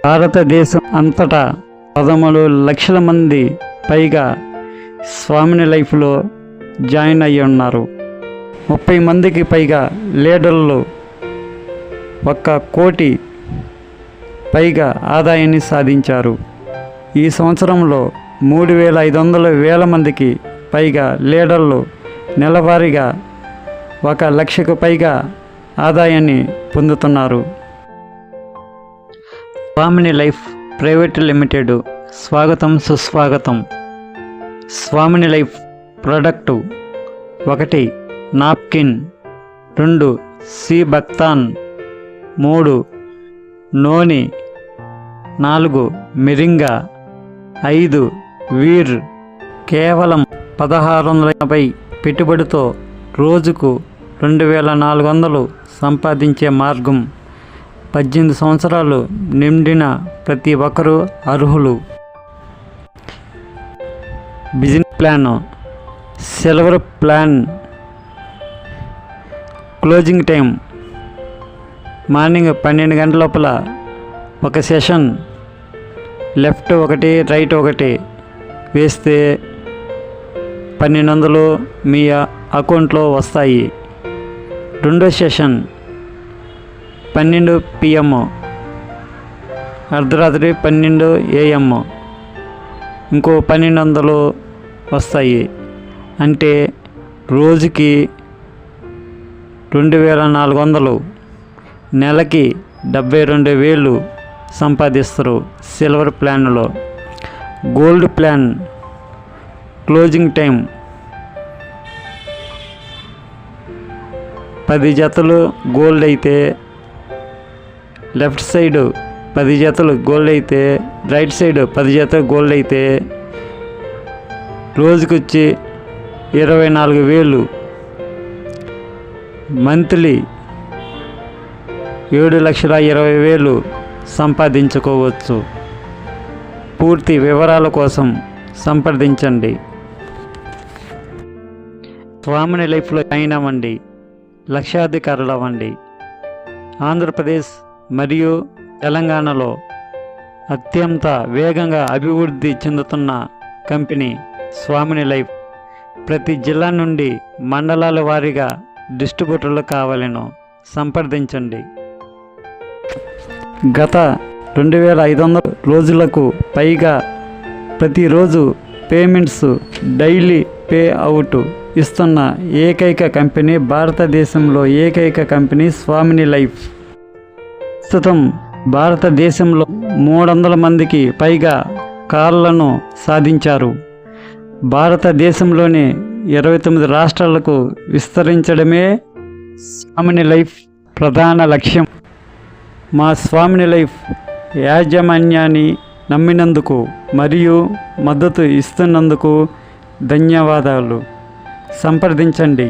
భారతదేశం అంతటా 13 లక్షల మంది పైగా స్వామిని లైఫ్లో జాయిన్ అయ్యి ఉన్నారు. 30 మందికి పైగా లీడర్లు 1 కోటి పైగా ఆదాయాన్ని సాధించారు. ఈ సంవత్సరంలో 3,500 మందికి పైగా లీడర్లు నెలవారీగా 1 లక్షకు పైగా ఆదాయాన్ని పొందుతున్నారు. స్వామిని లైఫ్ ప్రైవేట్ లిమిటెడ్ స్వాగతం సుస్వాగతం. స్వామిని లైఫ్ ప్రోడక్టు 1 నాప్కిన్, 2 సి బక్తాన్, 3 నోని, 4 మిరింగా, 5 వీర్. కేవలం 1680 పెట్టుబడితో రోజుకు 2400 సంపాదించే మార్గం. 18 సంవత్సరాలు నిండిన ప్రతి ఒక్కరూ అర్హులు. Business plan, silver plan. Closing time morning 12 గంటల లోపల 1 సెషన్, లెఫ్ట్ 1 రైట్ 1 వేస్తే 1200 మీ అకౌంట్లో వస్తాయి. రెండో సెషన్ 12 PM, అర్ధరాత్రి 12 AM, ఇంకో 1200 వస్తాయి. అంటే రోజుకి 2400, నెలకి 72,000 సంపాదిస్తారు సిల్వర్ ప్లాన్లో. గోల్డ్ ప్లాన్ క్లోజింగ్ టైం 10 జతలు గోల్డ్ అయితే లెఫ్ట్ సైడ్ 10 జతలు గోల్డ్ అయితే రైట్ సైడ్ 10 జతలు గోల్డ్ అయితే రోజుకొచ్చి 24,000. మంత్లీ 7,20,000 సంపాదించుకోవచ్చు. పూర్తి వివరాల కోసం సంప్రదించండి. స్వామిని లైఫ్లో జాయిన్ అవ్వండి, లక్షాధికారులు అవ్వండి. ఆంధ్రప్రదేశ్ మరియు తెలంగాణలో అత్యంత వేగంగా అభివృద్ధి చెందుతున్న కంపెనీ స్వామిని లైఫ్. ప్రతి జిల్లా నుండి మండలాల వారీగా డిస్ట్రిబ్యూటర్లు కావాలను సంప్రదించండి. గత 2,500 రోజులకు పైగా ప్రతిరోజు పేమెంట్స్ డైలీ పే అవుట్ ఇస్తున్న ఏకైక కంపెనీ, భారతదేశంలో ఏకైక కంపెనీ స్వామిని లైఫ్. ప్రస్తుతం భారతదేశంలో 300 మందికి పైగా కార్లను సాధించారు. భారతదేశంలోని 29 రాష్ట్రాలకు విస్తరించడమే స్వామిని లైఫ్ ప్రధాన లక్ష్యం. మా స్వామిని లైఫ్ యాజమాన్యాన్ని నమ్మినందుకు మరియు మద్దతు ఇస్తున్నందుకు ధన్యవాదాలు. సంప్రదించండి.